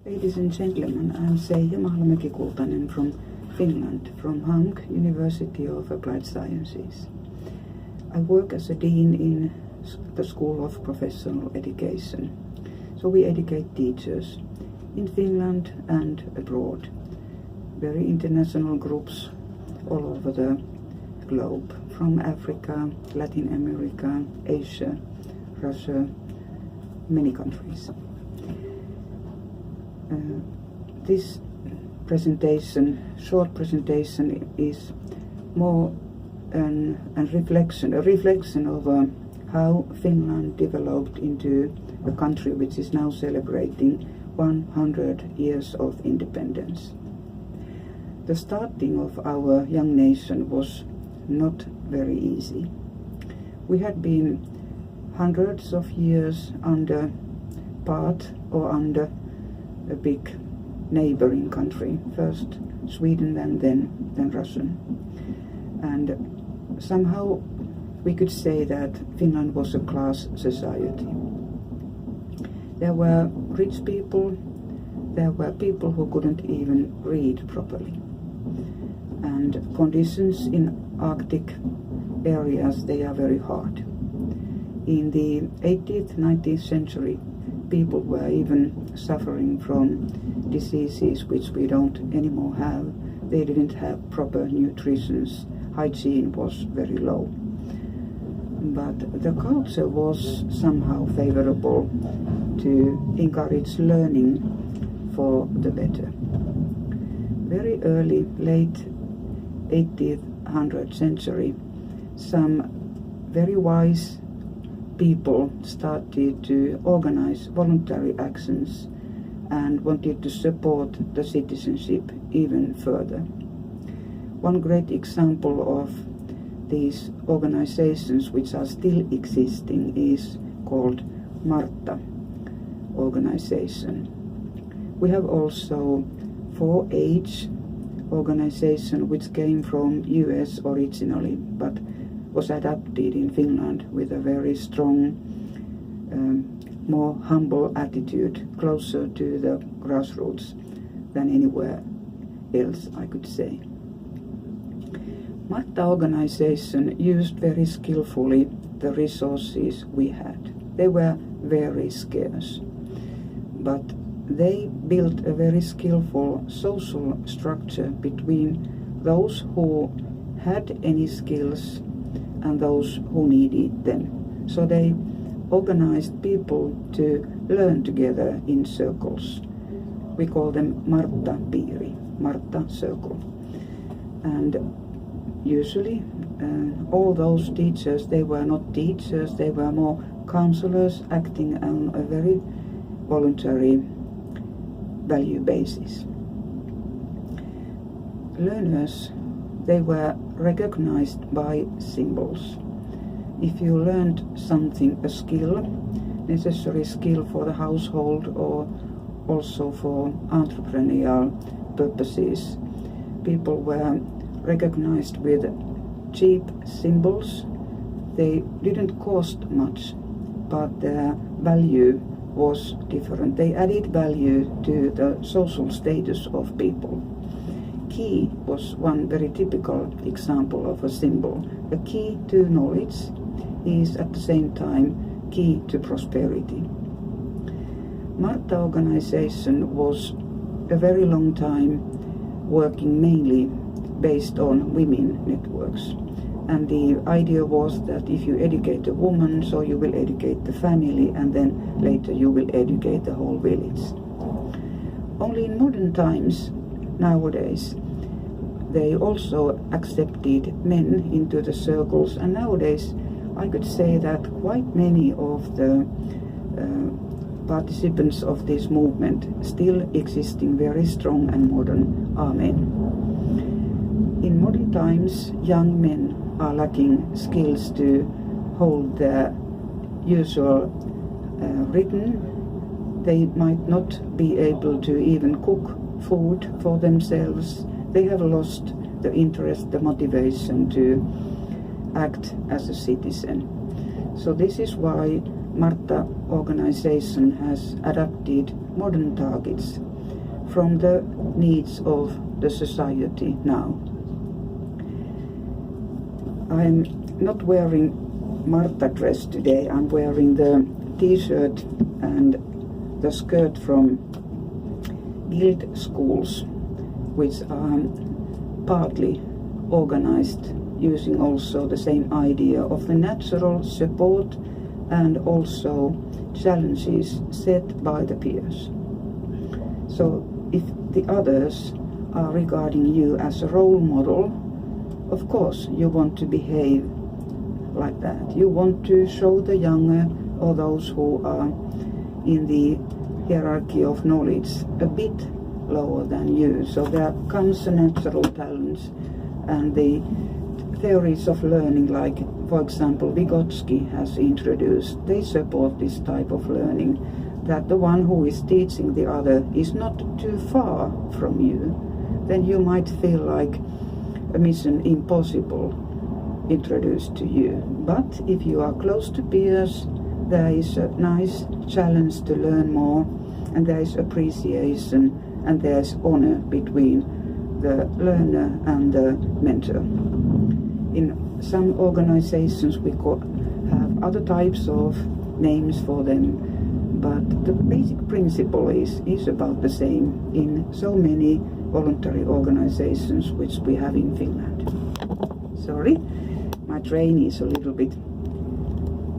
Ladies and gentlemen, I'm Mahlamäki-Kultanen from Finland, from HAMK, University of Applied Sciences. I work as a dean in the School of Professional Education. So we educate teachers in Finland and abroad. Very international groups all over the globe, from Africa, Latin America, Asia, Russia, many countries. This short presentation, is more a reflection of how Finland developed into a country which is now celebrating 100 years of independence. The starting of our young nation was not very easy. We had been hundreds of years under a big neighboring country, first Sweden and then Russia. And somehow we could say that Finland was a class society. There were rich people, there were people who couldn't even read properly. And conditions in Arctic areas, they are very hard. In the 18th, 19th century, people were even suffering from diseases which we don't anymore have. They didn't have proper nutrition. Hygiene was very low. But the culture was somehow favorable to encourage learning for the better. Very early, late 18th century, some very wise people started to organize voluntary actions and wanted to support the citizenship even further. One great example of these organizations which are still existing is called Martta organization. We have also 4-H organization which came from US originally but was adapted in Finland with a very strong, more humble attitude, closer to the grassroots than anywhere else, I could say. Martta organization used very skillfully the resources we had. They were very scarce, but they built a very skillful social structure between those who had any skills and those who needed them. So they organized people to learn together in circles. We call them Martta-piiri, Martta circle. And usually all those teachers, they were not teachers, they were more counselors acting on a very voluntary value basis. Learners, they were recognized by symbols. If you learned something, a skill, necessary skill for the household or also for entrepreneurial purposes, people were recognized with cheap symbols. They didn't cost much, but their value was different. They added value to the social status of people. Key was one very typical example of a symbol. The key to knowledge is at the same time key to prosperity. Martta organization was a very long time working mainly based on women networks. And the idea was that if you educate a woman, so you will educate the family, and then later you will educate the whole village. Only in modern times, nowadays, they also accepted men into the circles, and nowadays I could say that quite many of the participants of this movement, still existing very strong and modern, are men. In modern times, young men are lacking skills to hold their usual rhythm. They might not be able to even cook food for themselves. They have lost the interest, the motivation to act as a citizen. So this is why Martta organization has adapted modern targets from the needs of the society now. I'm not wearing Marta dress today. I'm wearing the t-shirt and the skirt from guild schools, which are partly organized using also the same idea of the natural support and also challenges set by the peers. So if the others are regarding you as a role model, of course you want to behave like that. You want to show the younger or those who are in the hierarchy of knowledge a bit lower than you. So there comes a natural talent, and the theories of learning, like for example Vygotsky has introduced, they support this type of learning, that the one who is teaching the other is not too far from you. Then you might feel like a mission impossible introduced to you. But if you are close to peers, there is a nice challenge to learn more, and there is appreciation, and there is honor between the learner and the mentor. In some organizations we have other types of names for them, but the basic principle is about the same in so many voluntary organizations which we have in Finland. Sorry, my train is a little bit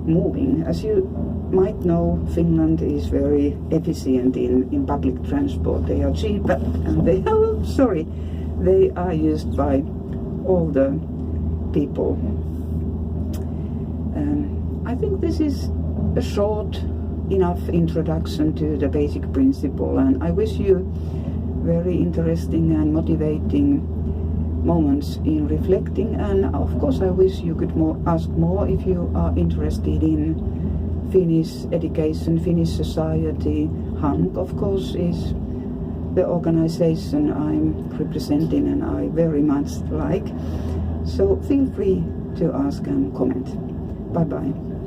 moving. As you might know, Finland is very efficient in public transport. They are cheap and they are used by all the people. I think this is a short enough introduction to the basic principle, and I wish you very interesting and motivating moments in reflecting, and of course I wish you could ask more if you are interested in Finnish education, Finnish society. HANK of course is the organization I'm representing and I very much like, so feel free to ask and comment. Bye bye.